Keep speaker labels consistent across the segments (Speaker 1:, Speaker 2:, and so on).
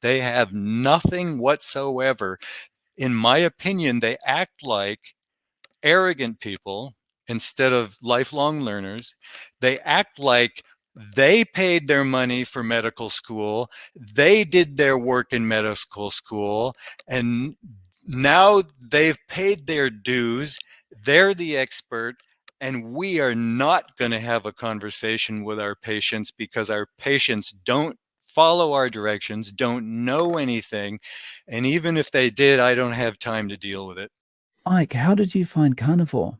Speaker 1: They have nothing whatsoever. In my opinion, they act like arrogant people instead of lifelong learners. They act like they paid their money for medical school, they did their work in medical school, and now they've paid their dues. They're the expert, and we are not going to have a conversation with our patients because our patients don't follow our directions, don't know anything, and even if they did, I don't have time to deal with it.
Speaker 2: Ike, how did you find Carnivore?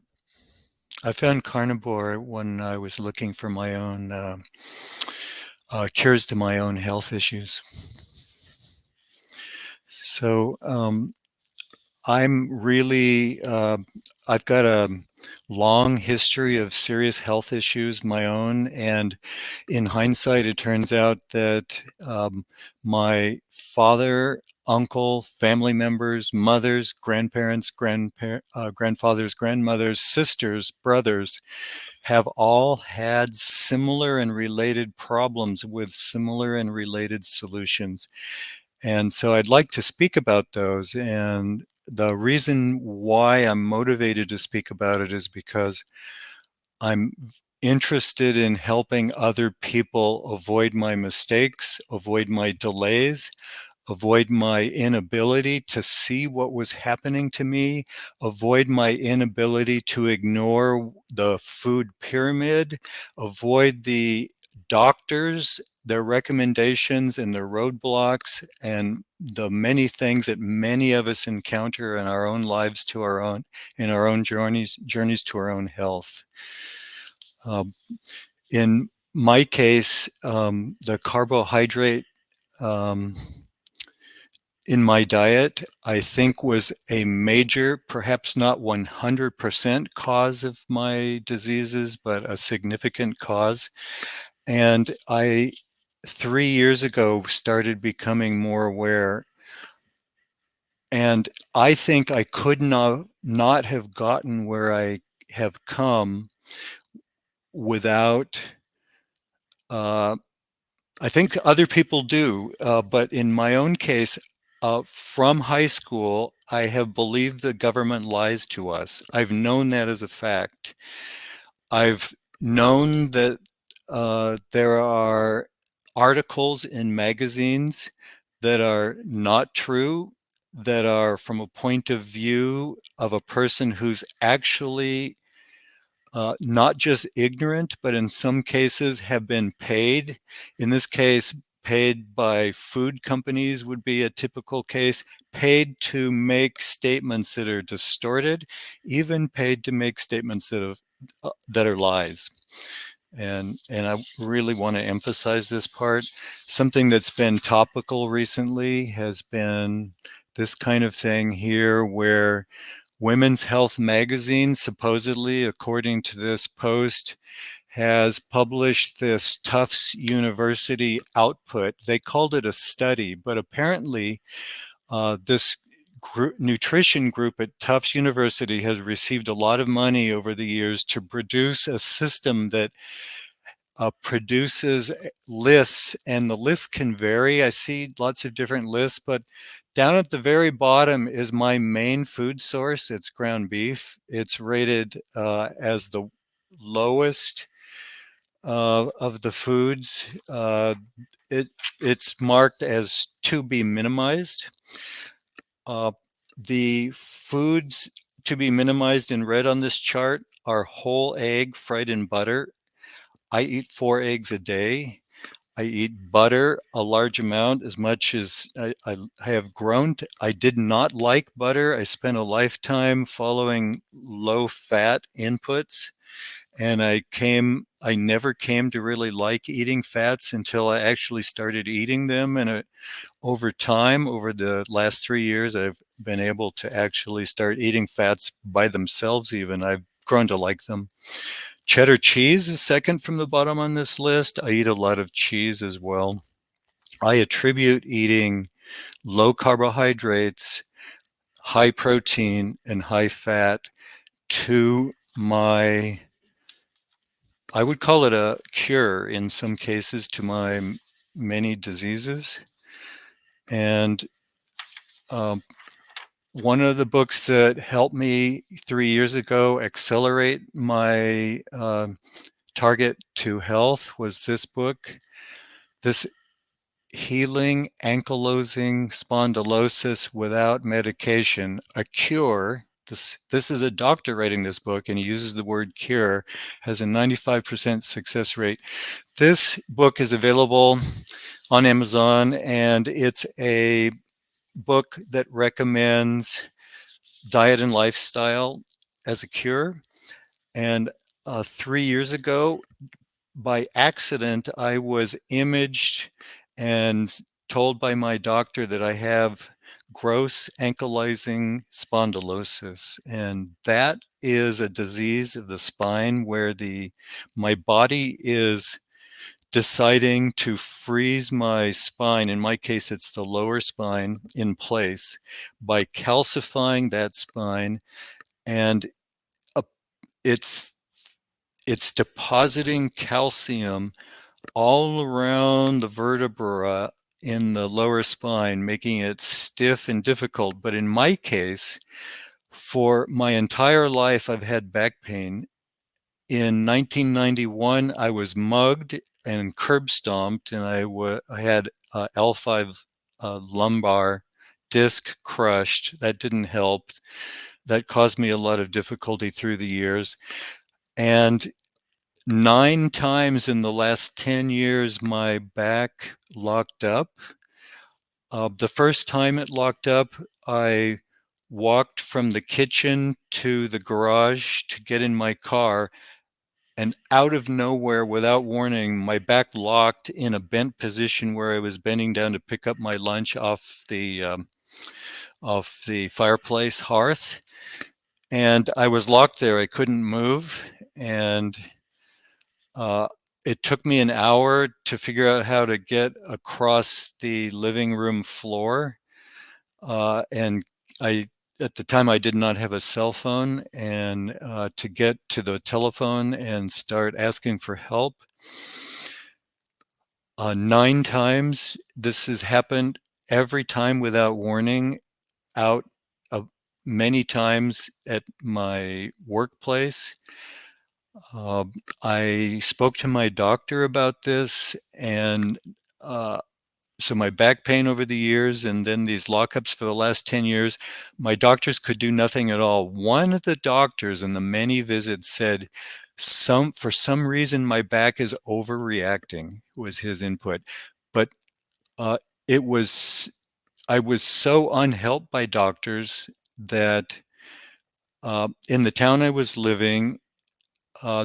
Speaker 1: I found Carnivore when I was looking for my own cures to my own health issues. So I'm really, I've got a long history of serious health issues, my own. And in hindsight, it turns out that my father, uncle, family members, mothers, grandparents, grandfathers, grandmothers, sisters, brothers have all had similar and related problems with similar and related solutions. And so I'd like to speak about those. And the reason why I'm motivated to speak about it is because I'm interested in helping other people avoid my mistakes, avoid my delays, avoid my inability to see what was happening to me, avoid my inability to ignore the food pyramid, avoid the doctors, their recommendations and their roadblocks, and the many things that many of us encounter in our own lives to our own, in our own journeys to our own health. Um, in my case, the carbohydrate um, in my diet, I think was a major, perhaps not 100% cause of my diseases, but a significant cause. And I, 3 years ago, started becoming more aware. And I think I could not have gotten where I have come without I think other people do, but in my own case, from high school, I have believed the government lies to us. I've known that as a fact. I've known that there are articles in magazines that are not true, that are from a point of view of a person who's actually not just ignorant, but in some cases have been paid. In this case, paid by food companies would be a typical case, paid to make statements that are distorted, even paid to make statements that are lies. And I really want to emphasize this part. Something that's been topical recently has been this kind of thing here where Women's Health magazine, supposedly, according to this post, has published this Tufts University output. They called it a study, but apparently this nutrition group at Tufts University has received a lot of money over the years to produce a system that produces lists, and the lists can vary. I see lots of different lists, but down at the very bottom is my main food source. It's ground beef. It's rated as the lowest of the foods. It it's marked as to be minimized. Uh, the foods to be minimized in red on this chart are whole egg fried in butter. I eat 4 eggs a day. I eat butter a large amount, as much as I have grown. I did not like butter. I spent a lifetime following low fat inputs. And I never came to really like eating fats until I actually started eating them. And over time, over the last 3 years, I've been able to actually start eating fats by themselves even. I've grown to like them. Cheddar cheese is second from the bottom on this list. I eat a lot of cheese as well. I attribute eating low carbohydrates, high protein, and high fat to my, I would call it a cure in some cases, to my many diseases. And um, one of the books that helped me 3 years ago accelerate my target to health was this book. This Healing Ankylosing Spondylosis Without Medication, a Cure. This is a doctor writing this book, and he uses the word cure, has a 95% success rate. This book is available on Amazon, and it's a book that recommends diet and lifestyle as a cure. And 3 years ago, by accident, I was imaged and told by my doctor that I have gross ankylosing spondylosis. And that is a disease of the spine where my body is deciding to freeze my spine, in my case it's the lower spine, in place by calcifying that spine. And uh, it's it's depositing calcium all around the vertebra in the lower spine, making it stiff and difficult. But in my case, for my entire life, I've had back pain. In 1991, I was mugged and curb stomped, and I had L5 lumbar disc crushed. That didn't help. That caused me a lot of difficulty through the years. And 9 times in the last 10 years, my back locked up. The first time it locked up, I walked from the kitchen to the garage to get in my car, and out of nowhere, without warning, my back locked in a bent position where I was bending down to pick up my lunch off the fireplace hearth, and I was locked there. I couldn't move, and uh, it took me an hour to figure out how to get across the living room floor. And at the time, I did not have a cell phone, and to get to the telephone and start asking for help. 9 times. This has happened every time without warning, out of many times at my workplace. Uh, I spoke to my doctor about this, and uh, so my back pain over the years, and then these lockups for the last 10 years, my doctors could do nothing at all. One of the doctors in the many visits said, for some reason, my back is overreacting, was his input. But uh, it was, I was so unhelped by doctors that in the town I was living,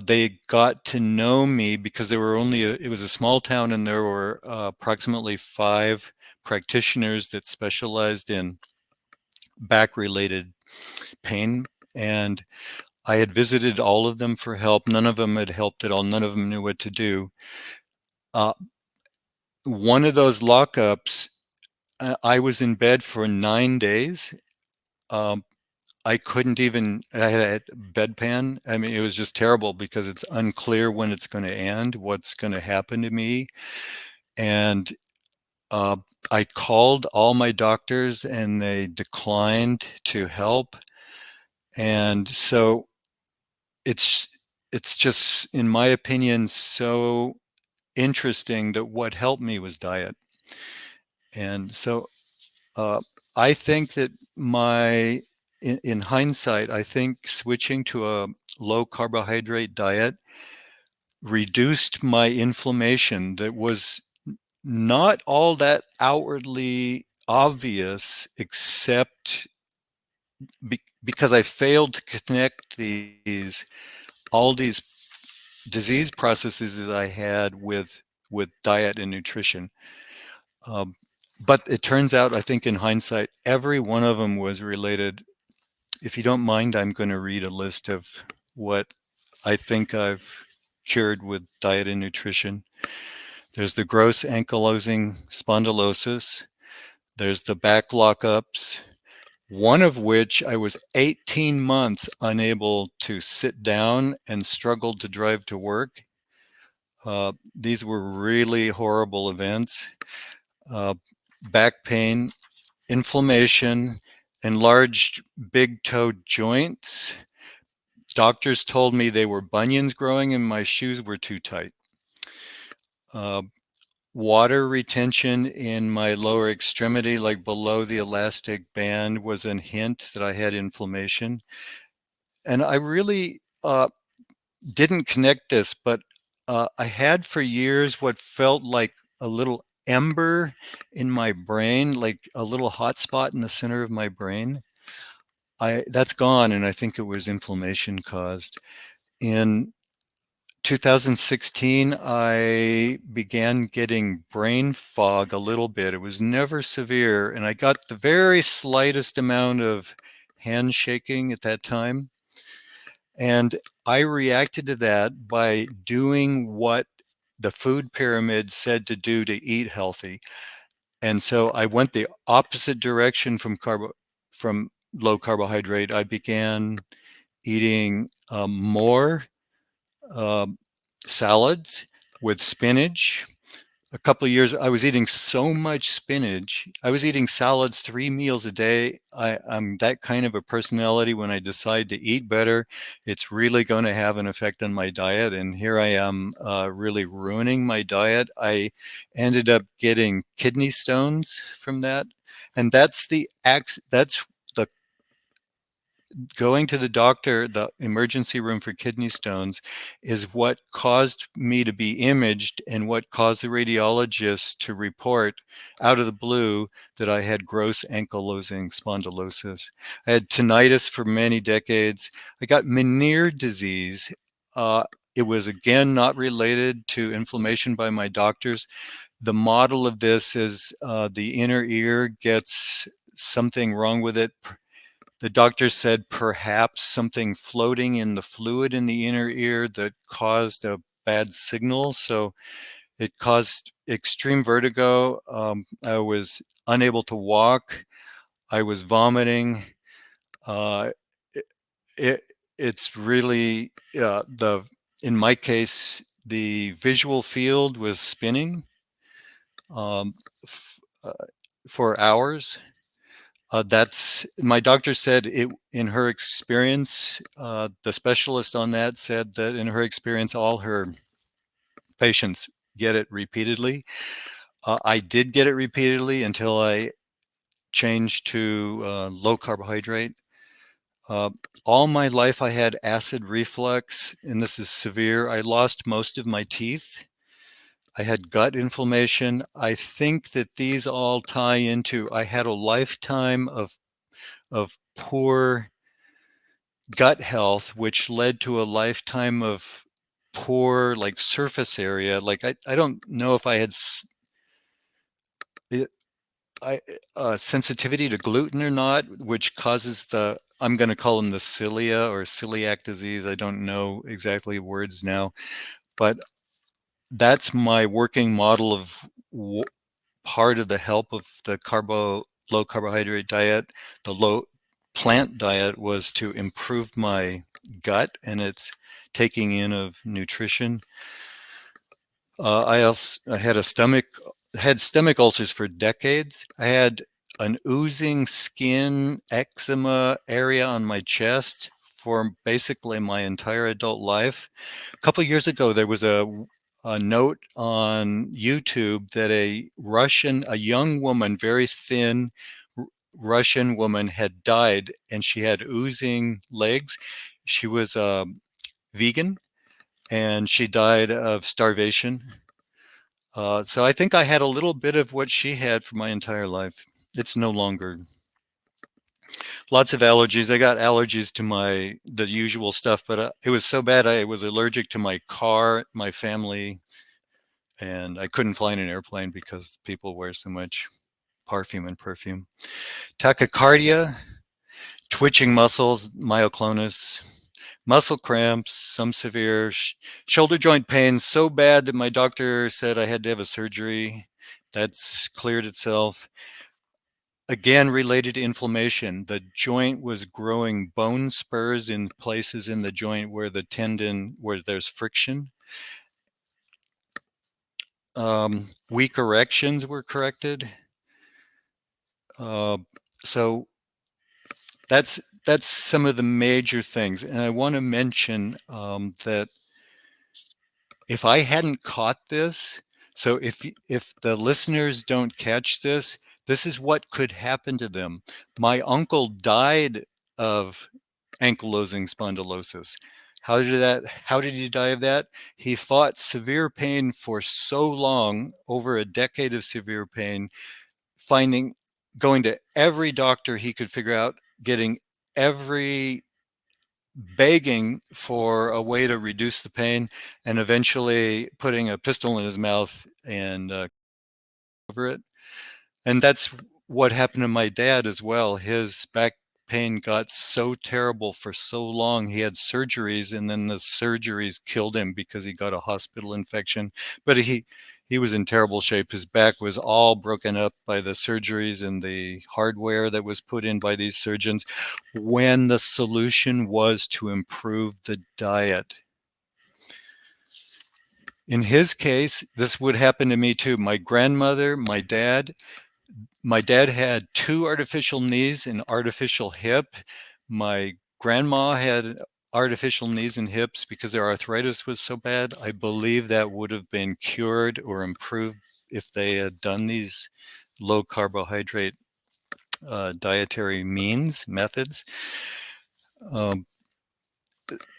Speaker 1: they got to know me because there were it was a small town, and there were approximately 5 practitioners that specialized in back related pain. And I had visited all of them for help. None of them had helped at all. None of them knew what to do. Uh, one of those lockups, I was in bed for 9 days. Um, I couldn't even, I had a bedpan. I mean, it was just terrible because it's unclear when it's going to end, what's going to happen to me. And uh, I called all my doctors and they declined to help. And so it's, it's just, in my opinion, so interesting that what helped me was diet. And so uh, I think that in hindsight, I think switching to a low carbohydrate diet reduced my inflammation that was not all that outwardly obvious, except because I failed to connect all these disease processes that I had with diet and nutrition. Um, but it turns out, I think in hindsight, every one of them was related. If you don't mind, I'm going to read a list of what I think I've cured with diet and nutrition. There's the gross ankylosing spondylosis. There's the back lockups, one of which I was 18 months unable to sit down and struggled to drive to work. These were really horrible events. Uh, back pain, inflammation, enlarged big toe joints. Doctors told me they were bunions growing and my shoes were too tight. Uh, Water retention in my lower extremity, like below the elastic band, was a hint that I had inflammation. And I really didn't connect this, but I had for years what felt like a little ember in my brain, like a little hot spot in the center of my brain. That's gone, and I think it was inflammation caused. In 2016, I began getting brain fog a little bit. It was never severe, and I got the very slightest amount of hand shaking at that time. And I reacted to that by doing what the food pyramid said to do to eat healthy. And so I went the opposite direction from low carbohydrate. I began eating more um, salads with spinach. A couple of years, I was eating so much spinach. I was eating salads 3 meals a day. I'm that kind of a personality. When I decide to eat better, it's really going to have an effect on my diet. And here I am, really ruining my diet. I ended up getting kidney stones from that, and that's the going to the doctor, the emergency room for kidney stones, is what caused me to be imaged and what caused the radiologist to report out of the blue that I had gross ankylosing spondylosis. I had tinnitus for many decades. I got Meniere's disease. Uh, it was again not related to inflammation by my doctors. The model of this is the inner ear gets something wrong with it. The doctor said perhaps something floating in the fluid in the inner ear that caused a bad signal. So it caused extreme vertigo. I was unable to walk. I was vomiting. Uh, it, it, it's really in my case, the visual field was spinning um, f- uh, for hours. That's my doctor said it in her experience. The specialist on that said that in her experience, all her patients get it repeatedly. I did get it repeatedly until I changed to low carbohydrate. Uh, all my life, I had acid reflux, and this is severe. I lost most of my teeth. I had gut inflammation. I think that these all tie into I had a lifetime of poor gut health, which led to a lifetime of poor like surface area. Like I don't know if I had it, sensitivity to gluten or not, which causes I'm going to call them the cilia or celiac disease. I don't know exactly words now, but that's my working model of part of the help of the low carbohydrate diet. The low plant diet was to improve my gut and its taking in of nutrition. I had stomach ulcers for decades. I had an oozing skin eczema area on my chest for basically my entire adult life. A couple of years ago, there was a note on YouTube that a young woman, very thin Russian woman, had died, and she had oozing legs. She was vegan, and she died of starvation. So I think I had a little bit of what she had for my entire life. It's no longer. Lots of allergies. I got allergies to the usual stuff, but it was so bad I was allergic to my car, my family, and I couldn't fly in an airplane because people wear so much perfume. Tachycardia, twitching muscles, myoclonus, muscle cramps, some severe shoulder joint pain, so bad that my doctor said I had to have a surgery. That's cleared itself. Again, related to inflammation, the joint was growing bone spurs in places in the joint where where there's friction. Weak erections were corrected. Uh, so that's some of the major things, and I want to mention that if I hadn't caught this, so if the listeners don't catch this, this is what could happen to them. My uncle died of ankylosing spondylosis. How did he die of that? He fought severe pain for so long, over a decade of severe pain, finding going to every doctor he could figure out, getting every begging for a way to reduce the pain, and eventually putting a pistol in his mouth and over it. And that's what happened to my dad as well. His back pain got so terrible for so long. He had surgeries, and then the surgeries killed him because he got a hospital infection. But he was in terrible shape. His back was all broken up by the surgeries and the hardware that was put in by these surgeons, when the solution was to improve the diet. In his case, this would happen to me too. My grandmother, my dad had two artificial knees and artificial hip. My grandma had artificial knees and hips because their arthritis was so bad. I believe that would have been cured or improved if they had done these low carbohydrate dietary methods. Um,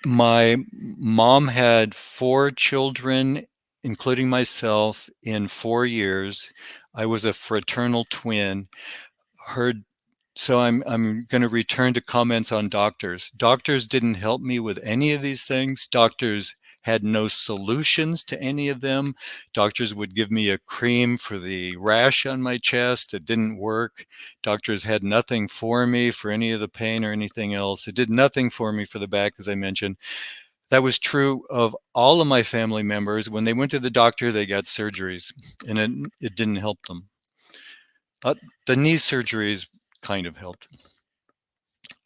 Speaker 1: my mom had four children, including myself, in 4 years. I was a fraternal twin. Her So I'm going to return to comments on doctors. Doctors didn't help me with any of these things. Doctors had no solutions to any of them. Doctors would give me a cream for the rash on my chest. It didn't work. Doctors had nothing for me for any of the pain or anything else. It did nothing for me for the back, as I mentioned. That was true of all of my family members. When they went to the doctor, they got surgeries, and it didn't help them. Uh, the knee surgeries kind of helped.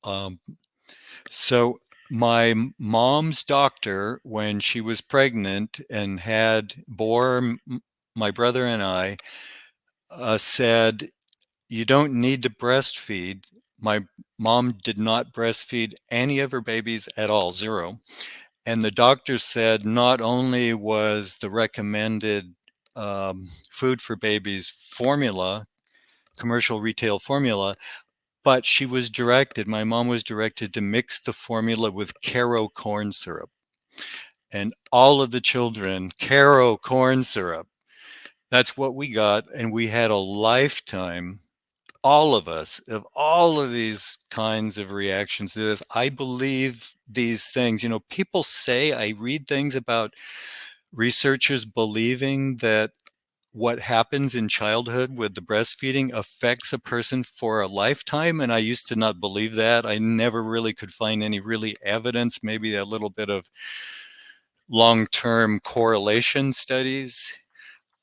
Speaker 1: Um, so my mom's doctor, when she was pregnant and bore my brother and I, said, "You don't need to breastfeed." My mom did not breastfeed any of her babies at all, zero. And the doctor said not only was the recommended food for babies formula, commercial retail formula, but my mom was directed to mix the formula with Caro corn syrup. And all of the children, Caro corn syrup. That's what we got. And we had a lifetime, all of us, of all of these kinds of reactions to this. I believe these things. People say, I read things about researchers believing that what happens in childhood with the breastfeeding affects a person for a lifetime. And I used to not believe that. I never really could find any really evidence, maybe a little bit of long-term correlation studies.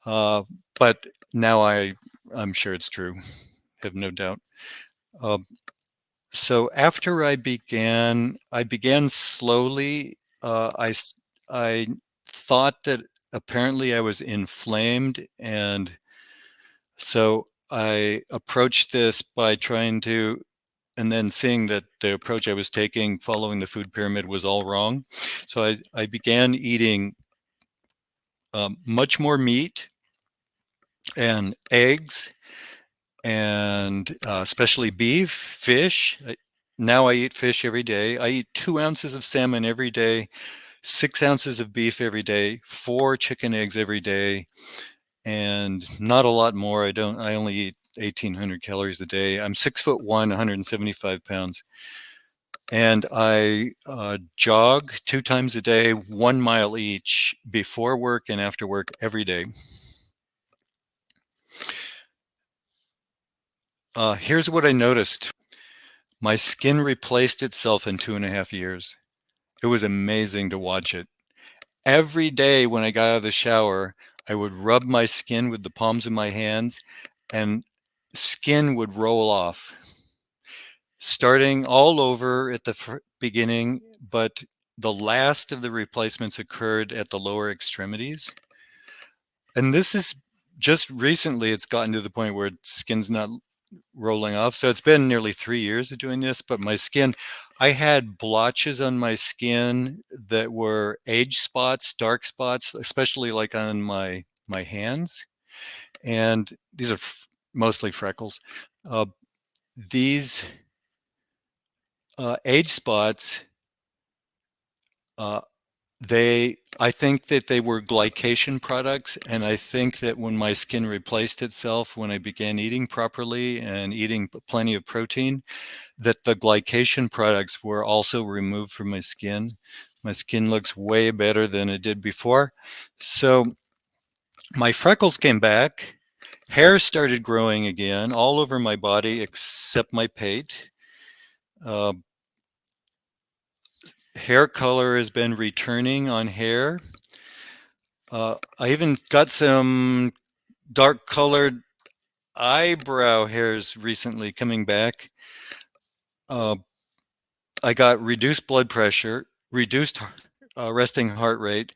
Speaker 1: But now I'm sure it's true. Have no doubt. Uh, so after I began slowly. I thought that apparently I was inflamed, and so I approached this by and then seeing that the approach I was taking following the food pyramid was all wrong. So I began eating much more meat and eggs, and especially beef, fish. Now I eat fish every day. I eat 2 ounces of salmon every day, 6 ounces of beef every day, 4 chicken eggs every day, and not a lot more. I only eat 1,800 calories a day. I'm 6'1", 175 pounds. And I jog 2 times a day, 1 mile each, before work and after work every day. Here's what I noticed. My skin replaced itself in 2.5 years. It was amazing to watch it. Every day when I got out of the shower, I would rub my skin with the palms of my hands, and skin would roll off, starting all over at the beginning, but the last of the replacements occurred at the lower extremities. And this is just recently, it's gotten to the point where skin's not rolling off. So it's been nearly 3 years of doing this, but my skin, I had blotches on my skin that were age spots, dark spots, especially like on my hands. And these are mostly freckles. Uh, these age spots, uh, I think that they were glycation products, and I think that when my skin replaced itself, when I began eating properly and eating plenty of protein, that the glycation products were also removed from my skin. My skin looks way better than it did before. So my freckles came back. Hair started growing again all over my body except my pate. Uh, Hair color has been returning on hair. I even got some dark colored eyebrow hairs recently coming back. Uh, I got reduced blood pressure, reduced resting heart rate,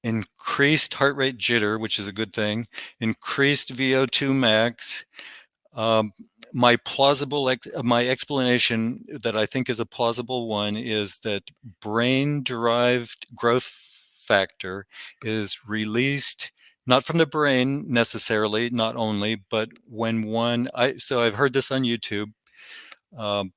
Speaker 1: increased heart rate jitter, which is a good thing, increased VO2 max. Um, my explanation that I think is a plausible one is that brain-derived growth factor is released not from the brain necessarily, not only, but when so I've heard this on YouTube, um,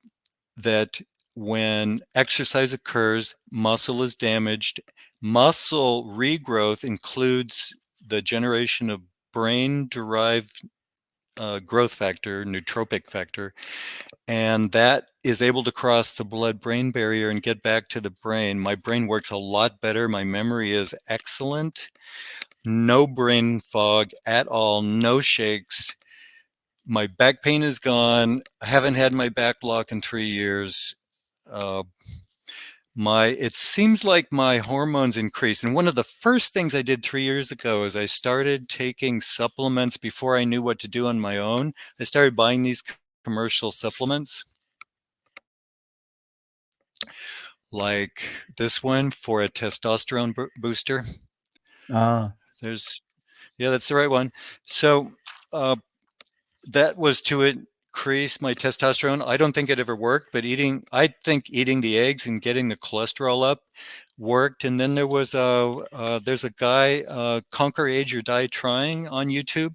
Speaker 1: that when exercise occurs, muscle is damaged. Muscle regrowth includes the generation of brain-derived growth factor, nootropic factor, and that is able to cross the blood-brain barrier and get back to the brain. My brain works a lot better. My memory is excellent. No brain fog at all, no shakes. My back pain is gone. I haven't had my back lock in 3 years. Uh, it seems like my hormones increased. And one of the first things I did 3 years ago is I started taking supplements before I knew what to do on my own. I started buying these commercial supplements like this one for a testosterone booster.
Speaker 2: Ah,
Speaker 1: Yeah, that's the right one. So uh, that was to increase my testosterone. I don't think it ever worked, but I think eating the eggs and getting the cholesterol up worked. And then there's a guy, Conquer Age or Die Trying on YouTube.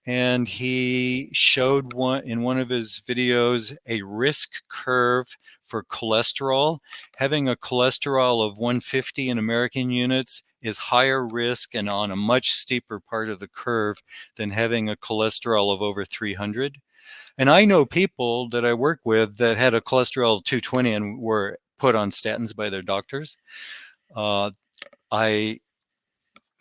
Speaker 1: And he showed in one of his videos a risk curve for cholesterol. Having a cholesterol of 150 in American units is higher risk and on a much steeper part of the curve than having a cholesterol of over 300. And I know people that I work with that had a cholesterol of 220 and were put on statins by their doctors. I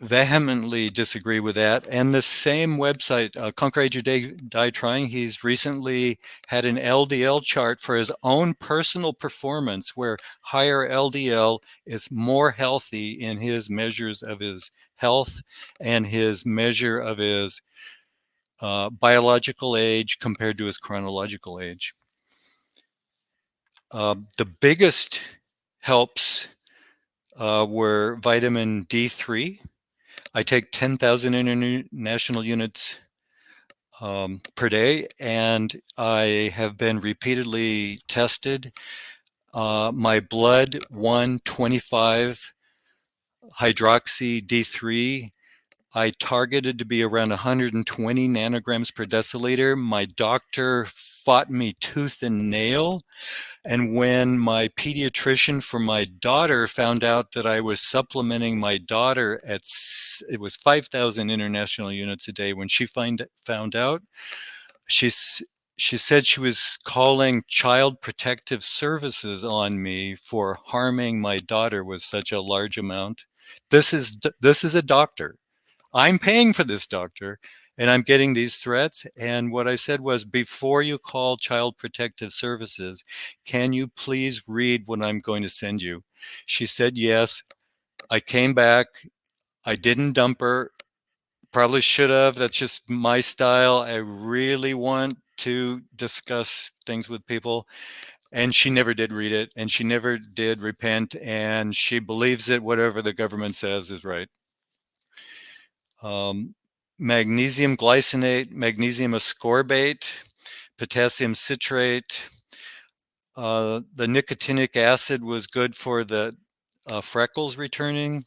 Speaker 1: vehemently disagree with that. And the same website, Conquer Age or Die Trying, he's recently had an LDL chart for his own personal performance where higher LDL is more healthy in his measures of his health and his measure of his biological age compared to his chronological age. The biggest helps were vitamin D3. I take 10,000 international units per day, and I have been repeatedly tested. My blood 125 hydroxy D3. I targeted to be around 120 nanograms per deciliter. My doctor fought me tooth and nail. And when my pediatrician for my daughter found out that I was supplementing my daughter it was 5,000 international units a day. When she found out, she said she was calling Child Protective Services on me for harming my daughter with such a large amount. This is a doctor. I'm paying for this doctor and I'm getting these threats. And what I said was, before you call Child Protective Services, can you please read what I'm going to send you? She said yes. I came back. I didn't dump her. Probably should have. That's just my style. I really want to discuss things with people. And she never did read it, and she never did repent, and she believes that whatever the government says is right. Magnesium glycinate, magnesium ascorbate. potassium citrate. The nicotinic acid was good for the freckles returning.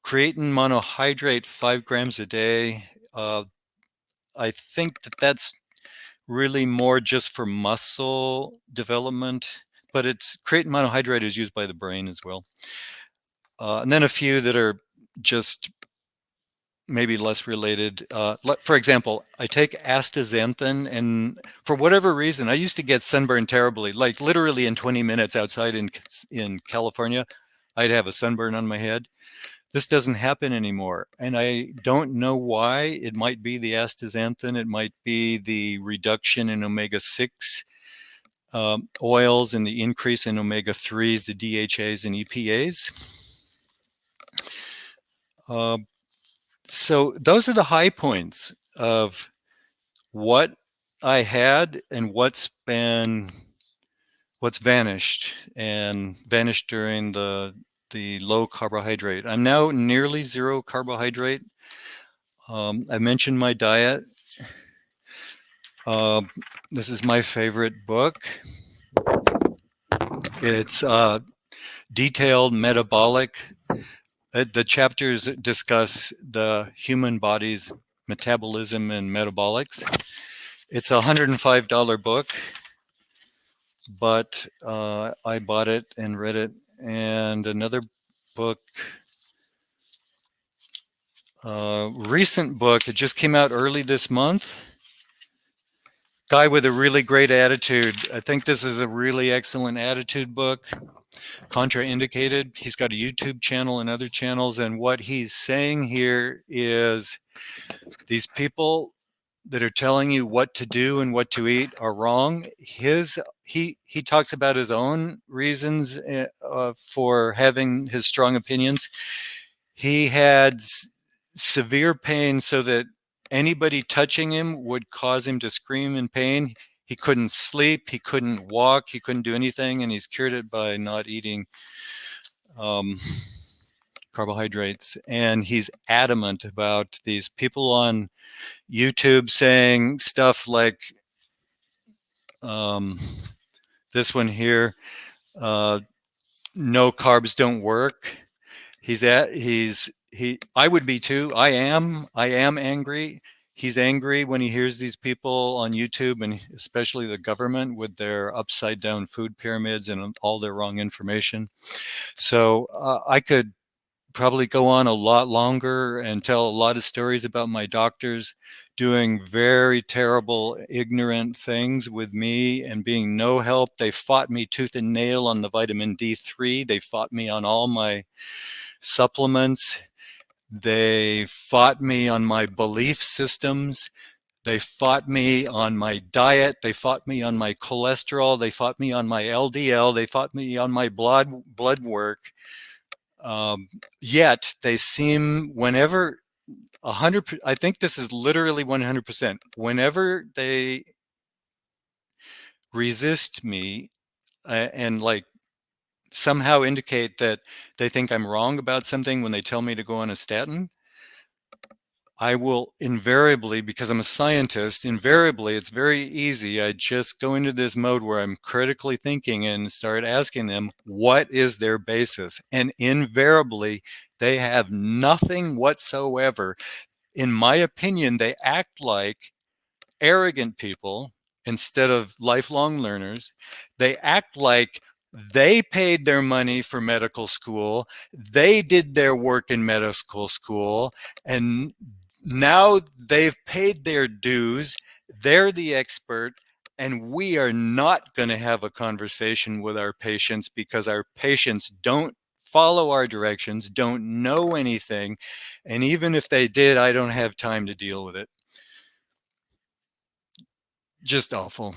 Speaker 1: Creatine monohydrate, 5 grams a day. I think that's really more just for muscle development, but it's creatine monohydrate is used by the brain as well. And then a few that are just maybe less related. For example, I take astaxanthin, and for whatever reason, I used to get sunburned terribly, like literally in 20 minutes outside in California, I'd have a sunburn on my head. This doesn't happen anymore, and I don't know why. It might be the astaxanthin, it might be the reduction in omega-6 oils and the increase in omega-3s, the DHAs and EPAs. So those are the high points of what I had and what's vanished during the low carbohydrate. I'm now nearly zero carbohydrate. I mentioned my diet. This is my favorite book. It's detailed metabolic. The chapters discuss the human body's metabolism and metabolics. It's a $105 book, but I bought it and read it. And another book, recent book, it just came out early this month. Guy with a really great attitude. I think this is a really excellent attitude book. Contraindicated. He's got a YouTube channel and other channels, and what he's saying here is these people that are telling you what to do and what to eat are wrong. He talks about his own reasons for having his strong opinions. He had severe pain so that anybody touching him would cause him to scream in pain. He couldn't sleep, he couldn't walk, he couldn't do anything, and he's cured it by not eating carbohydrates. And he's adamant about these people on YouTube saying stuff like this one here, no carbs don't work. I would be too. I am angry. He's angry when he hears these people on YouTube, and especially the government with their upside down food pyramids and all their wrong information. So I could probably go on a lot longer and tell a lot of stories about my doctors doing very terrible, ignorant things with me and being no help. They fought me tooth and nail on the vitamin D3. They fought me on all my supplements. They fought me on my belief systems. They fought me on my diet. They fought me on my cholesterol. They fought me on my LDL. They fought me on my blood work. Yet they seem, whenever 100, I think this is literally 100%, whenever they resist me and like somehow indicate that they think I'm wrong about something when they tell me to go on a statin, I will invariably, because I'm a scientist, invariably, it's very easy. I just go into this mode where I'm critically thinking and start asking them, what is their basis? And invariably, they have nothing whatsoever. In my opinion, they act like arrogant people instead of lifelong learners. They act like they paid their money for medical school. They did their work in medical school, and now they've paid their dues. They're the expert, and we are not going to have a conversation with our patients because our patients don't follow our directions, don't know anything, and even if they did, I don't have time to deal with it. Just awful.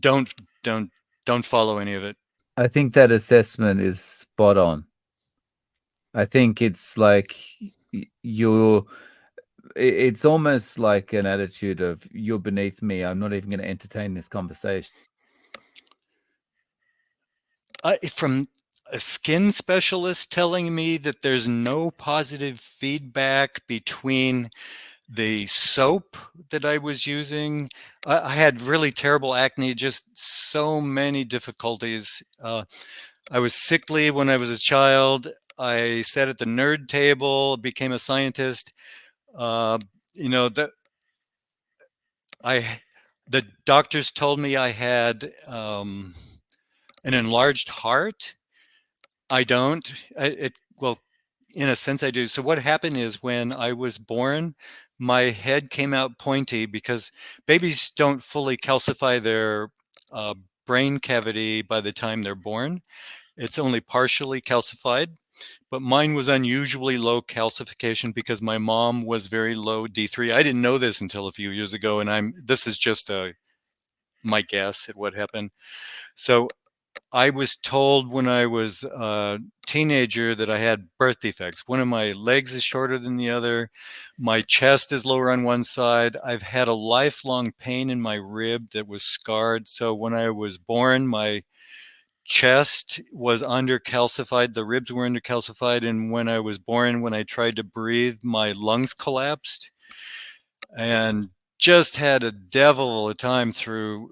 Speaker 1: Don't don't don't follow any of it.
Speaker 2: I think that assessment is spot on. I think it's like it's almost like an attitude of you're beneath me. I'm not even going to entertain this conversation.
Speaker 1: From a skin specialist telling me that there's no positive feedback between the soap that I was using. I had really terrible acne, just so many difficulties. I was sickly when I was a child. I sat at the nerd table, became a scientist. Uh, you know, I the doctors told me I had an enlarged heart. I don't. Well, in a sense, I do. So what happened is when I was born, my head came out pointy because babies don't fully calcify their uh, brain cavity by the time they're born. It's only partially calcified, but mine was unusually low calcification because my mom was very low D3. I didn't know this until a few years ago, and this is just my guess at what happened. So I was told when I was a teenager that I had birth defects. One of my legs is shorter than the other. My chest is lower on one side. I've had a lifelong pain in my rib that was scarred. So when I was born, my chest was undercalcified, the ribs were undercalcified, and when I was born, when I tried to breathe, my lungs collapsed, and just had a devil of a time through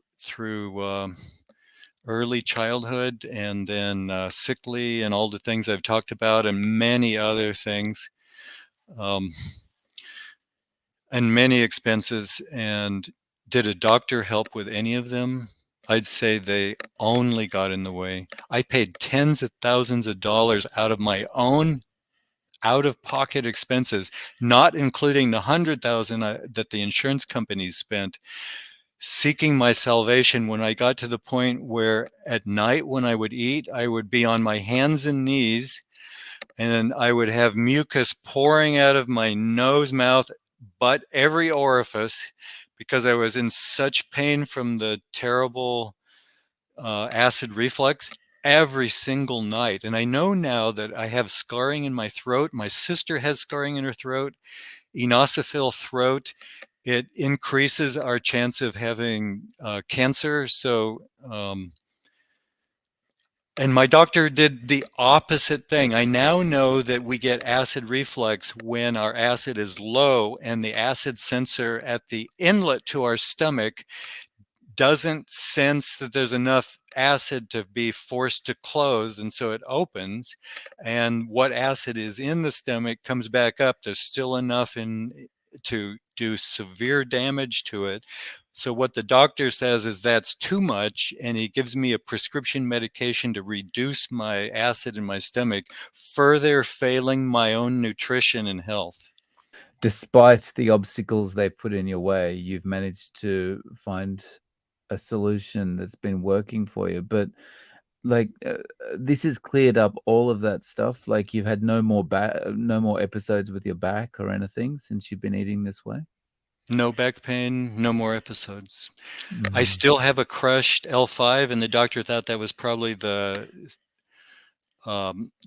Speaker 1: early childhood, and then sickly, and all the things I've talked about, and many other things, um, and many expenses. And did a doctor help with any of them? I'd say they only got in the way. I paid tens of thousands of dollars out of my own out of pocket expenses, not including the 100,000 that the insurance companies spent, seeking my salvation. When I got to the point where at night when I would eat, I would be on my hands and knees, and I would have mucus pouring out of my nose, mouth, butt, every orifice, because I was in such pain from the terrible acid reflux every single night. And I know now that I have scarring in my throat. My sister has scarring in her throat, eosinophil throat. It increases our chance of having cancer. And my doctor did the opposite thing. I now know that we get acid reflux when our acid is low, and the acid sensor at the inlet to our stomach doesn't sense that there's enough acid to be forced to close, and so it opens, and what acid is in the stomach comes back up. There's still enough in to do severe damage to it. So what the doctor says is that's too much, and he gives me a prescription medication to reduce my acid in my stomach, further failing my own nutrition and health.
Speaker 2: Despite the obstacles they put in your way, you've managed to find a solution that's been working for you. But like this has cleared up all of that stuff. Like you've had no more episodes with your back or anything since you've been eating this way.
Speaker 1: No back pain, no more episodes. I
Speaker 2: Mm.
Speaker 1: still have a crushed L5, and the doctor thought that was probably the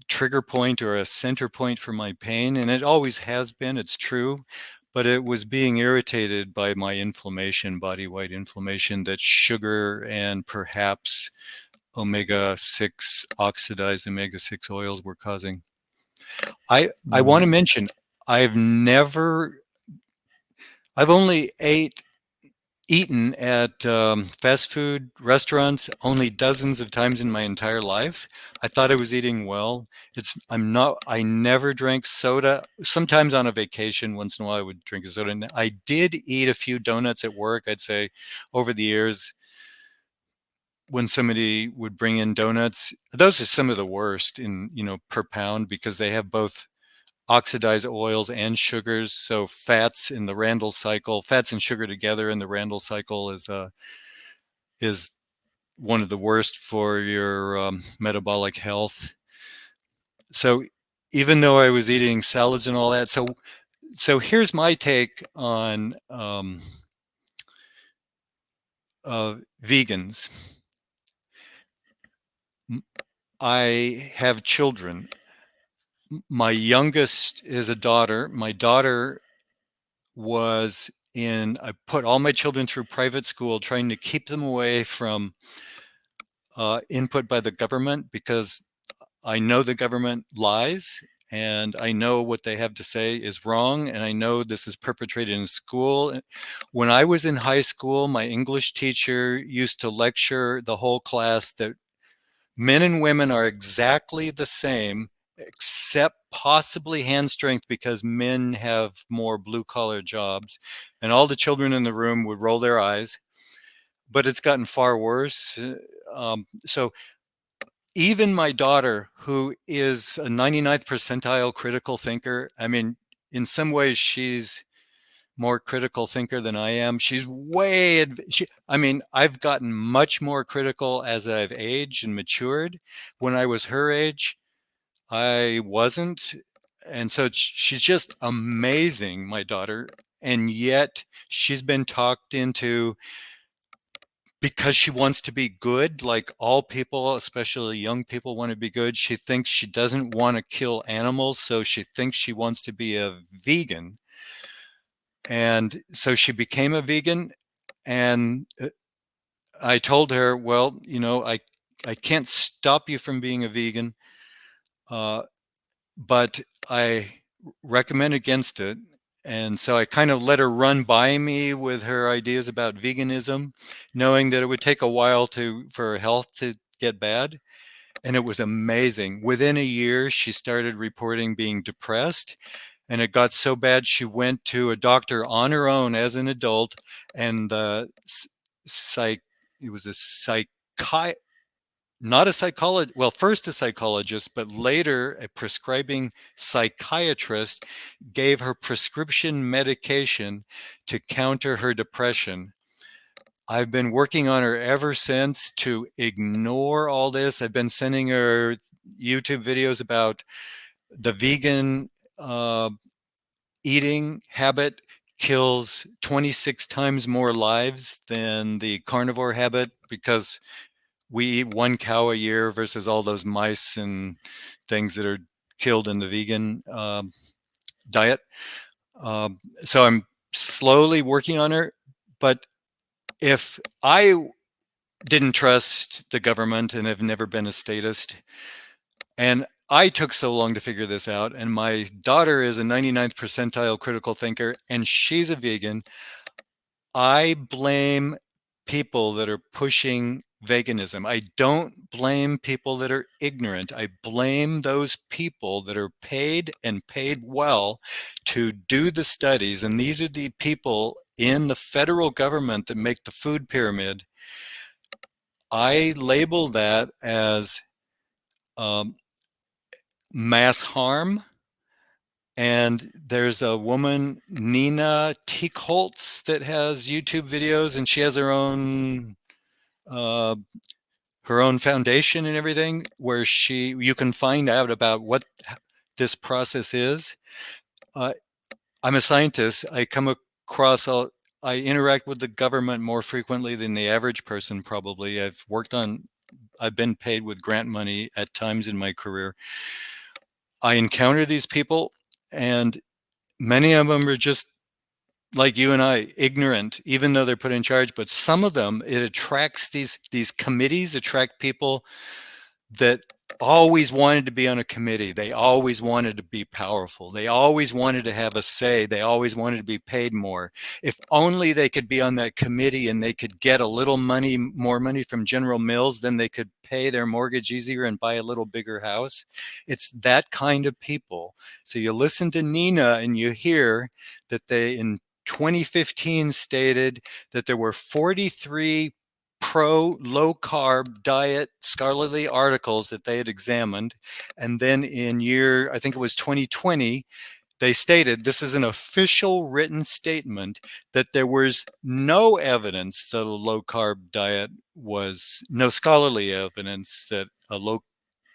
Speaker 1: trigger point or a center point for my pain, and it always has been. It's true, but it was being irritated by my inflammation, body-wide inflammation, that sugar and perhaps omega-6, oxidized omega-6 oils were causing. I want to
Speaker 2: Mm.
Speaker 1: mention I've never I've only eaten at fast food restaurants only dozens of times in my entire life. I thought I was eating well. I'm not. I never drank soda. Sometimes on a vacation, once in a while, I would drink a soda. And I did eat a few donuts at work. I'd say over the years, when somebody would bring in donuts, those are some of the worst in per pound, because they have both oxidized oils and sugars. So fats in the Randall cycle, fats and sugar together in the Randall cycle is one of the worst for your metabolic health. So even though I was eating salads and all that, so here's my take on vegans. I have children. My youngest is a daughter. My daughter was I put all my children through private school, trying to keep them away from input by the government, because I know the government lies, and I know what they have to say is wrong, and I know this is perpetrated in school. When I was in high school, my English teacher used to lecture the whole class that men and women are exactly the same, except possibly hand strength, because men have more blue collar jobs. And all the children in the room would roll their eyes, but it's gotten far worse. So even my daughter, who is a 99th percentile critical thinker, I mean, in some ways, she's more critical thinker than I am. She's way, I mean, I've gotten much more critical as I've aged and matured. When I was her age, I wasn't. And so she's just amazing, my daughter. And yet she's been talked into, because she wants to be good, like all people, especially young people, want to be good. She thinks she doesn't want to kill animals, so she thinks she wants to be a vegan. And so she became a vegan. And I told her, well, I can't stop you from being a vegan, uh, but I recommend against it. And so I kind of let her run by me with her ideas about veganism, knowing that it would take a while for her health to get bad. And it was amazing. Within a year, she started reporting being depressed. And it got so bad, she went to a doctor on her own as an adult. And the psych, it was a not a psychologist, well, first a psychologist, but later a prescribing psychiatrist gave her prescription medication to counter her depression. I've been working on her ever since to ignore all this. I've been sending her YouTube videos about the vegan eating habit kills 26 times more lives than the carnivore habit, because we eat one cow a year versus all those mice and things that are killed in the vegan diet. So I'm slowly working on her. But if I didn't trust the government and have never been a statist, and I took so long to figure this out, and my daughter is a 99th percentile critical thinker, and she's a vegan, I blame people that are pushing veganism. I don't blame people that are ignorant. I blame those people that are paid and paid well to do the studies. And these are the people in the federal government that make the food pyramid. I label that as um, mass harm. And there's a woman, Nina Teakholtz, that has YouTube videos, and she has uh, her own foundation and everything, where you can find out about what this process is. Uh, I'm a scientist. I interact with the government more frequently than the average person, probably. I've been paid with grant money at times in my career. I encounter these people, and many of them are just like you and I, ignorant, even though they're put in charge. But some of them, it attracts these committees, attract people that always wanted to be on a committee. They always wanted to be powerful. They always wanted to have a say. They always wanted to be paid more. If only they could be on that committee and they could get a little money, more money from General Mills, then they could pay their mortgage easier and buy a little bigger house. It's that kind of people. So you listen to Nina and you hear that they, in 2015, stated that there were 43 pro low carb diet scholarly articles that they had examined. And then I think it was 2020, they stated, this is an official written statement, that there was no evidence that a low carb diet no scholarly evidence that a low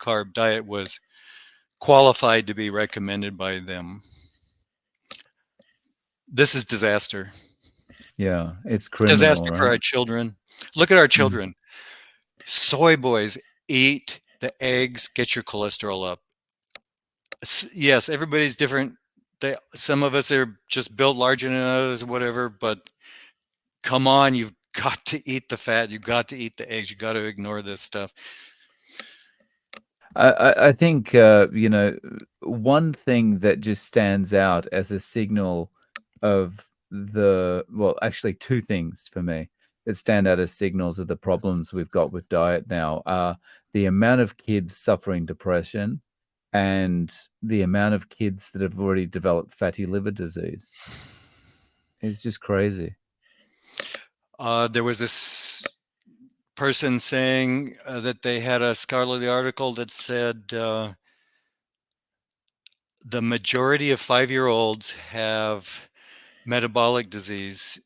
Speaker 1: carb diet was qualified to be recommended by them. This is disaster.
Speaker 2: Yeah, it's criminal,
Speaker 1: Disaster for
Speaker 2: right?
Speaker 1: our children. Look at our
Speaker 2: Mm.
Speaker 1: children. Soy boys, eat the eggs, get your cholesterol up. Yes, everybody's different. Some of us are just built larger than others, whatever, but come on, you've got to eat the fat, you've got to eat the eggs, you got to ignore this stuff.
Speaker 2: I think one thing that just stands out as a signal of well, actually two things for me that stand out as signals of the problems we've got with diet now are the amount of kids suffering depression and the amount of kids that have already developed fatty liver disease. It's just crazy.
Speaker 1: There was this person saying that they had a scholarly article that said the majority of 5-year-olds have metabolic disease,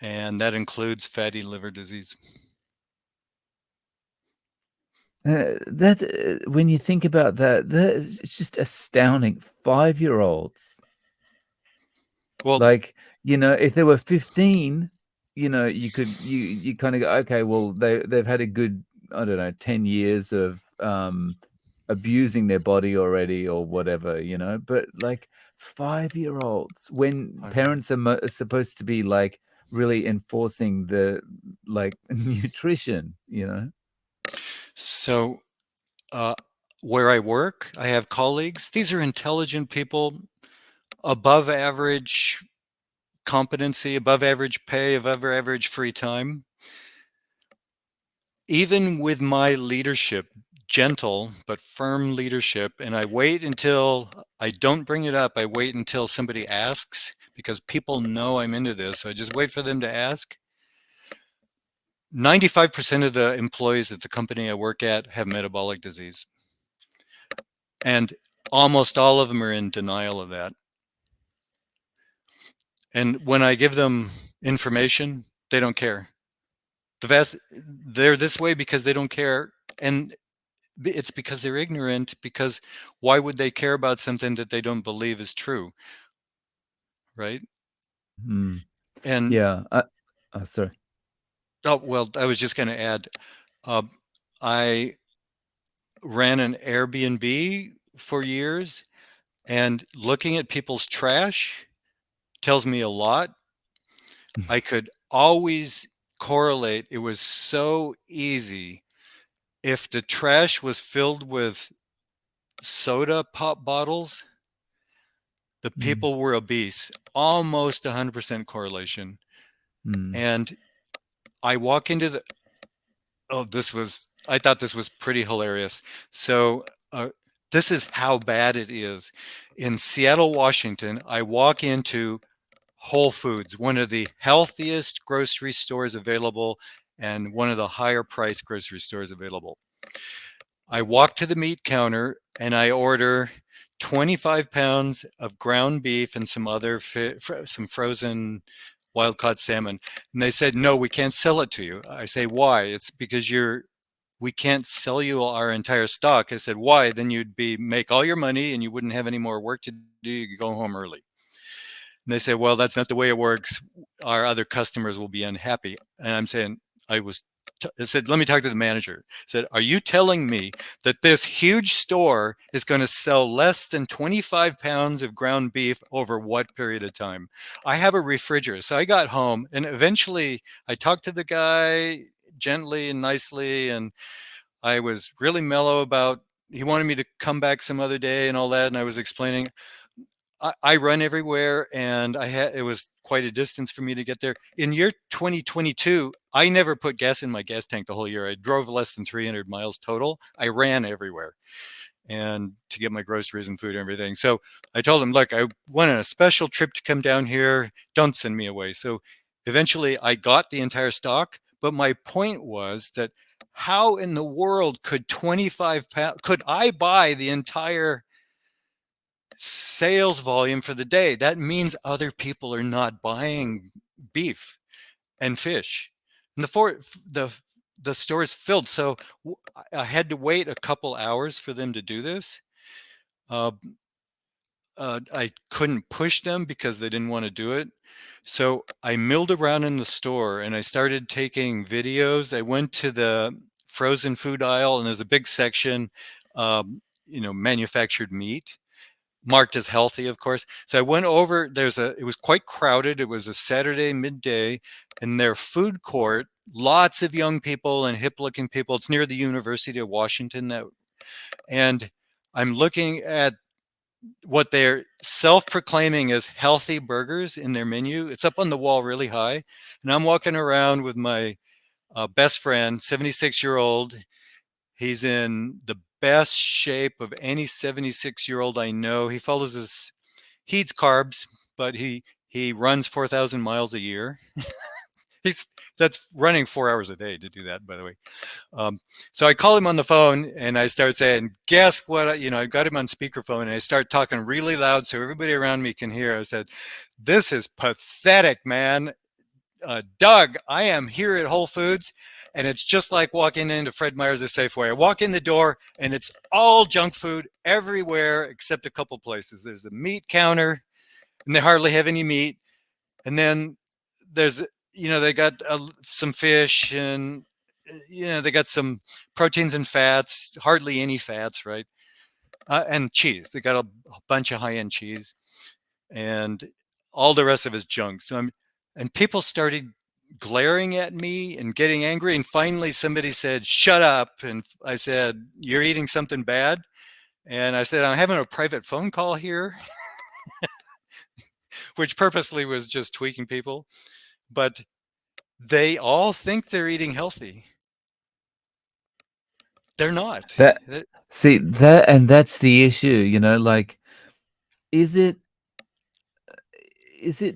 Speaker 1: and that includes fatty liver disease.
Speaker 2: That when you think about that, it's just astounding. 5-year-olds.
Speaker 1: Well,
Speaker 2: Like, if they were 15, you kind of go, okay, well, they've had a good, I don't know, 10 years of abusing their body already or whatever, but like 5-year-olds, when parents are supposed to be like really enforcing the like nutrition,
Speaker 1: so uh, where I work, I have colleagues. These are intelligent people, above average competency, above average pay, above average free time. Even with my leadership, gentle but firm leadership, and I wait until I don't bring it up. I wait until somebody asks because people know I'm into this. So I just wait for them to ask. 95% of the employees at the company I work at have metabolic disease. And almost all of them are in denial of that. And when I give them information, they don't care. They're this way because they don't care. And it's because they're ignorant, because why would they care about something that they don't believe is true, right?
Speaker 2: mm,
Speaker 1: And
Speaker 2: yeah. Oh, sorry.
Speaker 1: oh well, I was just going to add, uh, I ran an Airbnb for years, and looking at people's trash tells me a lot. I could always correlate. It was so easy. If the trash was filled with soda pop bottles, the
Speaker 2: Mm,
Speaker 1: people were obese, almost 100% correlation.
Speaker 2: mm,
Speaker 1: And I walk into the, oh, I thought this was pretty hilarious. So, this is how bad it is. In Seattle, Washington, I walk into Whole Foods, one of the healthiest grocery stores available and one of the higher priced grocery stores available. I walk to the meat counter and I order 25 pounds of ground beef and some other some frozen wild caught salmon. And they said, "No, we can't sell it to you." I say, "Why?" "It's because we can't sell you our entire stock." I said, "Why? Then you'd make all your money and you wouldn't have any more work to do. You could go home early." And they say, "Well, that's not the way it works. Our other customers will be unhappy." And I'm saying, I said, "Let me talk to the manager." I said, "Are you telling me that this huge store is going to sell less than 25 pounds of ground beef over what period of time?" I have a refrigerator. So I got home and eventually I talked to the guy gently and nicely. And I was really mellow about, he wanted me to come back some other day and all that. And I was explaining, I run everywhere, and it was quite a distance for me to get there. In year 2022, I never put gas in my gas tank the whole year. I drove less than 300 miles total. I ran everywhere and to get my groceries and food and everything. So I told him, "Look, I went on a special trip to come down here. Don't send me away." So eventually I got the entire stock. But my point was that how in the world could 25 pounds, could I buy the entire sales volume for the day? That means other people are not buying beef and fish. And the store is filled. So I had to wait a couple hours for them to do this. Uh, I couldn't push them because they didn't want to do it. So I milled around in the store and I started taking videos. I went to the frozen food aisle and there's a big section, manufactured meat, marked as healthy, of course. So I went over, it was quite crowded. It was a Saturday midday, and their food court, lots of young people and hip looking people. It's near the University of Washington. and I'm looking at what they're self-proclaiming as healthy burgers in their menu. It's up on the wall really high, and I'm walking around with my best friend, 76-year-old. He's in the best shape of any 76-year-old I know. He follows his, he eats carbs, but he runs 4,000 miles a year. He's That's running 4 hours a day to do that, by the way. So I call him on the phone and I start saying, guess what? I got him on speakerphone and I start talking really loud so everybody around me can hear. I said, this is pathetic, man. Doug, I am here at Whole Foods and it's just like walking into Fred Meyer's or Safeway. I walk in the door and it's all junk food everywhere except a couple places. There's a meat counter and they hardly have any meat. And then there's, they got some fish and, they got some proteins and fats, hardly any fats, right? And cheese. They got a bunch of high-end cheese and all the rest of it's junk. And people started glaring at me and getting angry. And finally somebody said, shut up. And I said, you're eating something bad. And I said, I'm having a private phone call here, which purposely was just tweaking people. But they all think they're eating healthy. They're not.
Speaker 2: That's the issue, like, is it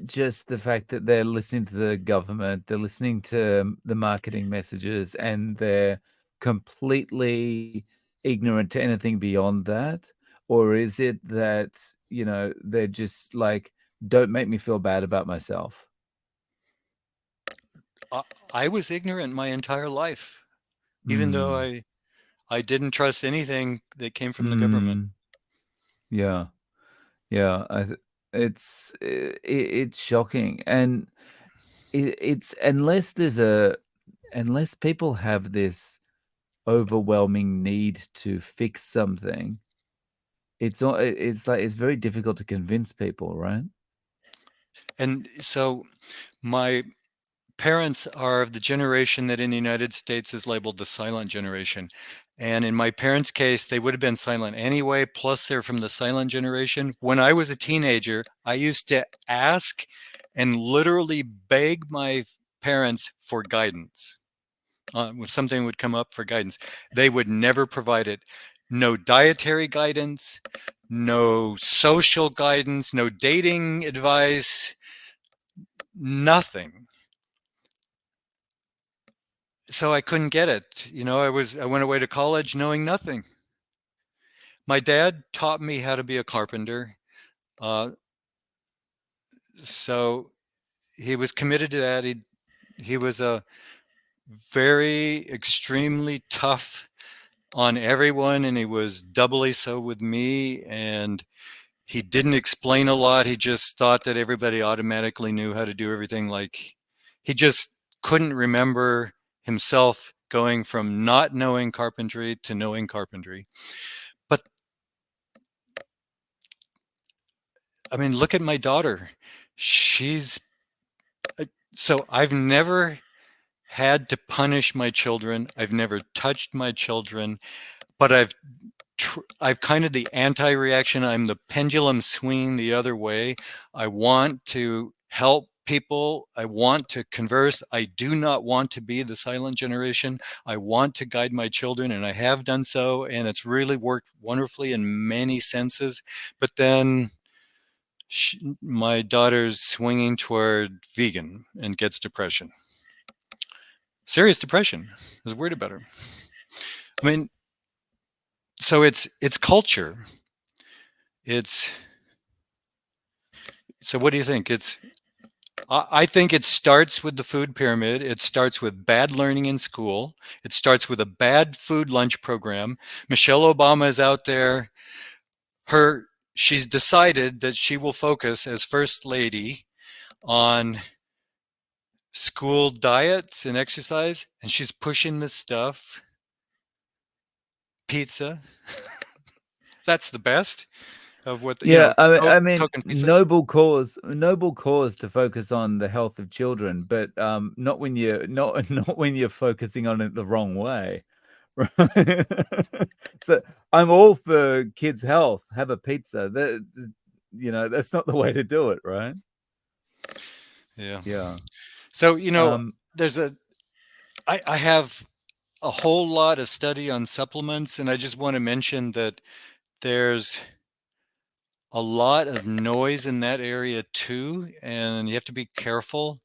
Speaker 2: just the fact that they're listening to the government, they're listening to the marketing messages, and they're completely ignorant to anything beyond that? Or is it that, they're just like, don't make me feel bad about myself?
Speaker 1: I was ignorant my entire life, even though I didn't trust anything that came from the government.
Speaker 2: Yeah. Yeah, it's shocking, and it's unless people have this overwhelming need to fix something, it's like it's very difficult to convince people, right?
Speaker 1: And so my parents are of the generation that in the United States is labeled the silent generation. And in my parents' case, they would have been silent anyway, plus they're from the silent generation. When I was a teenager, I used to ask and literally beg my parents for guidance. When something would come up for guidance, they would never provide it. No dietary guidance, no social guidance, no dating advice, nothing. So I couldn't get it. I went away to college knowing nothing. My dad taught me how to be a carpenter. Uh, so he was committed to that. He was a very extremely tough on everyone, and he was doubly so with me. And he didn't explain a lot. He just thought that everybody automatically knew how to do everything. Like, he just couldn't remember himself going from not knowing carpentry to knowing carpentry. But I mean, look at my daughter. She's so I've never had to punish my children. I've never touched my children, but I've kind of the anti-reaction. I'm the pendulum swinging the other way. I want to help people. I want to converse. I do not want to be the silent generation. I want to guide my children, and I have done so, and it's really worked wonderfully in many senses. But then my daughter's swinging toward vegan and gets depression. Serious depression. I was worried about her. I mean, so it's culture. So what do you think? I think it starts with the food pyramid. It starts with bad learning in school. It starts with a bad food lunch program. Michelle Obama is out there. She's decided that she will focus as first lady on school diets and exercise, and she's pushing this stuff. Pizza. That's the best of what
Speaker 2: Yeah, I mean,
Speaker 1: Coke and pizza.
Speaker 2: noble cause to focus on the health of children, but not when you're not when you're focusing on it the wrong way, right? So I'm all for kids' health. Have a pizza. That's not the way to do it, right?
Speaker 1: Yeah.
Speaker 2: Yeah.
Speaker 1: So,
Speaker 2: Um,
Speaker 1: there's I have a whole lot of study on supplements, and I just want to mention that there's a lot of noise in that area too, and you have to be careful.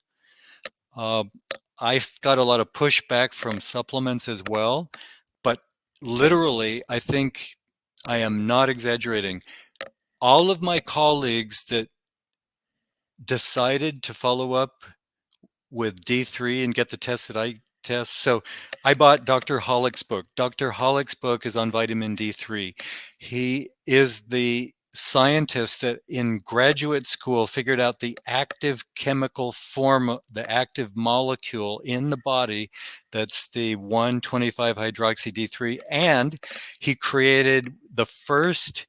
Speaker 1: Uh, I've got a lot of pushback from supplements as well, but literally, I think I am not exaggerating. All of my colleagues that decided to follow up with D3 and get the tests that I test. So I bought Dr. Hollick's book. Dr. Hollick's book is on vitamin D3. He is the scientist that in graduate school figured out the active chemical form, the active molecule in the body that's the 1,25 hydroxy D3. And he created the first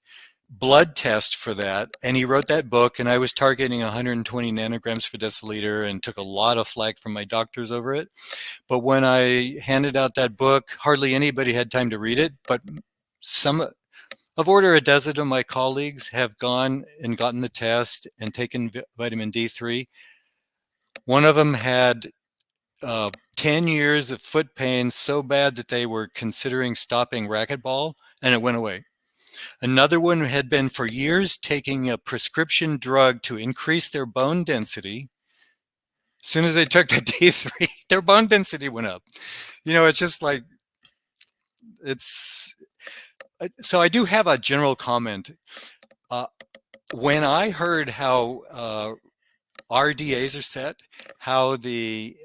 Speaker 1: blood test for that, and he wrote that book, and I was targeting 120 nanograms per deciliter and took a lot of flack from my doctors over it. But when I handed out that book, hardly anybody had time to read it, but some of order a dozen of my colleagues have gone and gotten the test and taken vitamin D3. One of them had 10 years of foot pain so bad that they were considering stopping racquetball, and it went away. Another one had been for years taking a prescription drug to increase their bone density. As soon as they took the D3, their bone density went up. It's just like, it's. So I do have a general comment. Uh, when I heard how RDAs are set, how the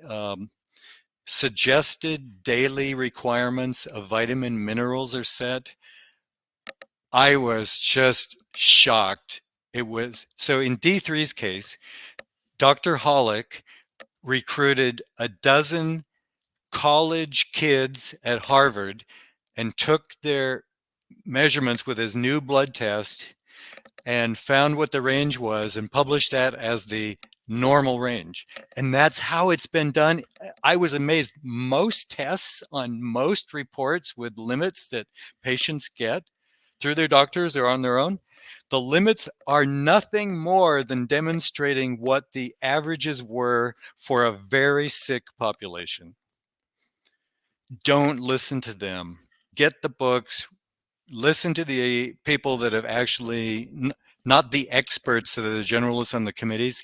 Speaker 1: suggested daily requirements of vitamin minerals are set, I was just shocked. It was so in D3's case, Dr. Hollick recruited a dozen college kids at Harvard and took their measurements with his new blood test and found what the range was and published that as the normal range. And that's how it's been done. I was amazed. Most tests on most reports with limits that patients get through their doctors or on their own, the limits are nothing more than demonstrating what the averages were for a very sick population. Don't listen to them. Get the books, listen to the people that have actually, not the experts that are the generalists on the committees,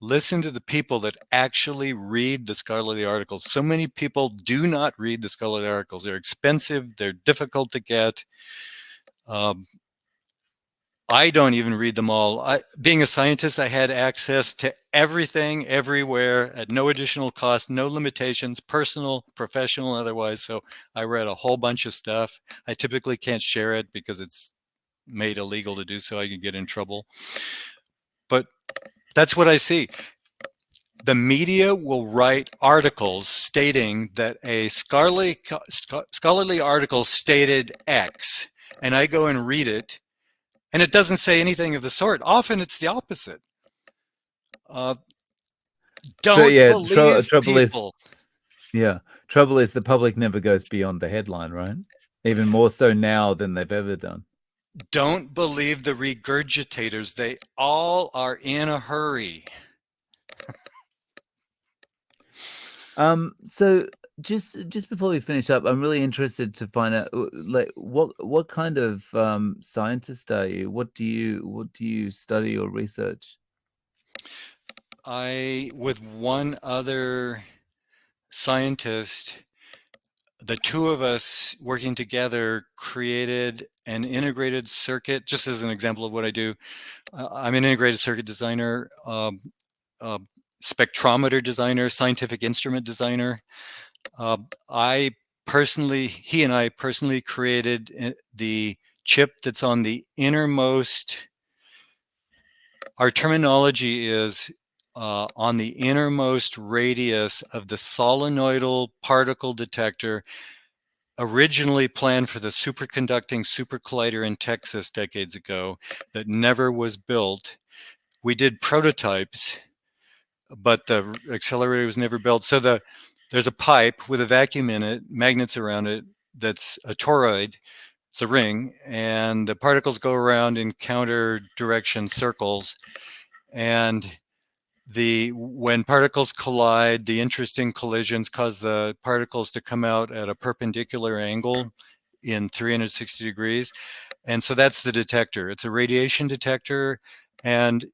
Speaker 1: listen to the people that actually read the scholarly articles. So many people do not read the scholarly articles. They're expensive, they're difficult to get. I don't even read them all. Being a scientist, I had access to everything, everywhere, at no additional cost, no limitations, personal, professional, otherwise. So I read a whole bunch of stuff. I typically can't share it because it's made illegal to do so. I could get in trouble. But that's what I see. The media will write articles stating that a scholarly article stated X, and I go and read it, and it doesn't say anything of the sort. Often it's the opposite. Uh,
Speaker 2: so
Speaker 1: don't
Speaker 2: yeah,
Speaker 1: believe
Speaker 2: trouble is,
Speaker 1: people.
Speaker 2: yeah, trouble is the public never goes beyond the headline, right? Even more so now than they've ever done.
Speaker 1: Don't believe the regurgitators. They all are in a hurry.
Speaker 2: So just before we finish up, I'm really interested to find out like what kind of scientist are you? What do you study or research?
Speaker 1: I, with one other scientist, the two of us working together created an integrated circuit. Just as an example of what I do, I'm an integrated circuit designer, uh, spectrometer designer, scientific instrument designer. I personally, he and I personally created the chip that's on the innermost. Our terminology is on the innermost radius of the solenoidal particle detector, originally planned for the superconducting supercollider in Texas decades ago, that never was built. We did prototypes, but the accelerator was never built. So there's a pipe with a vacuum in it, magnets around it, that's a toroid. It's a ring, and the particles go around in counter direction circles. And when particles collide, the interesting collisions cause the particles to come out at a perpendicular angle in 360 degrees. And so that's the detector. It's a radiation detector, and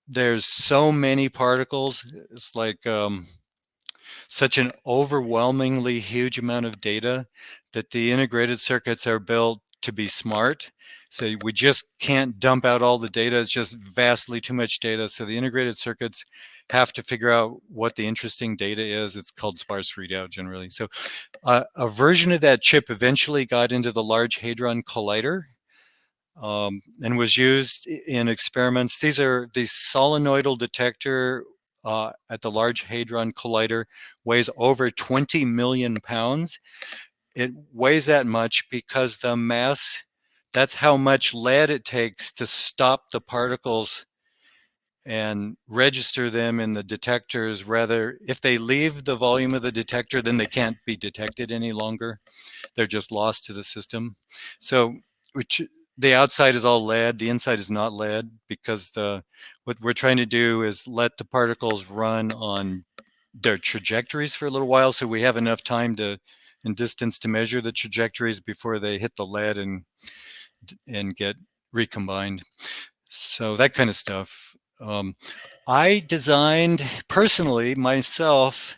Speaker 1: there's so many particles. It's like such an overwhelmingly huge amount of data that the integrated circuits are built to be smart. So we just can't dump out all the data. It's just vastly too much data. So the integrated circuits have to figure out what the interesting data is. It's called sparse readout generally. So a version of that chip eventually got into the Large Hadron Collider, and was used in experiments. These are the solenoidal detector at the Large Hadron Collider weighs over 20 million pounds. It weighs that much because the mass, that's how much lead it takes to stop the particles and register them in the detectors. Rather, if they leave the volume of the detector, then they can't be detected any longer. They're just lost to the system. So which the outside is all lead, the inside is not lead, because what we're trying to do is let the particles run on their trajectories for a little while, so we have enough time and distance to measure the trajectories before they hit the lead and get recombined. So that kind of stuff. I designed personally myself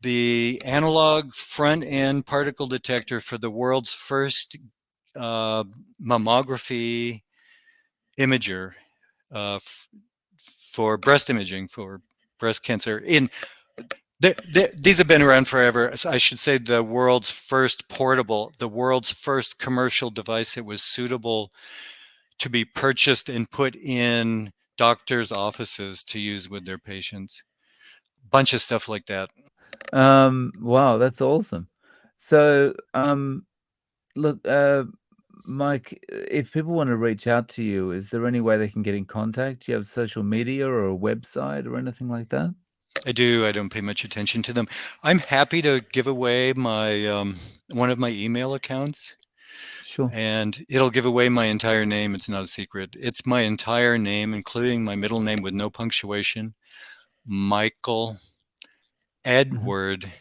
Speaker 1: the analog front end particle detector for the world's first mammography imager for breast imaging for breast cancer. These have been around forever. I should say the world's first portable, the world's first commercial device that was suitable to be purchased and put in doctors' offices to use with their patients. Bunch of stuff like that.
Speaker 2: Wow, that's awesome. So, look, Mike, if people want to reach out to you, is there any way they can get in contact? Do you have social media or a website or anything like that?
Speaker 1: I do. I don't pay much attention to them. I'm happy to give away my one of my email accounts,
Speaker 2: Sure.
Speaker 1: and it'll give away my entire name. It's not a secret. It's my entire name, including my middle name with no punctuation. Michael
Speaker 2: Mhm.
Speaker 1: Edward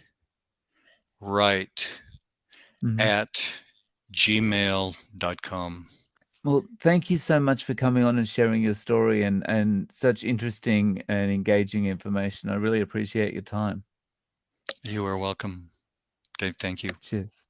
Speaker 1: Wright
Speaker 2: Mhm.
Speaker 1: at gmail.com.
Speaker 2: Well, thank you so much for coming on and sharing your story and such interesting and engaging information. I really appreciate your time.
Speaker 1: You are welcome, Dave. Thank you.
Speaker 2: Cheers.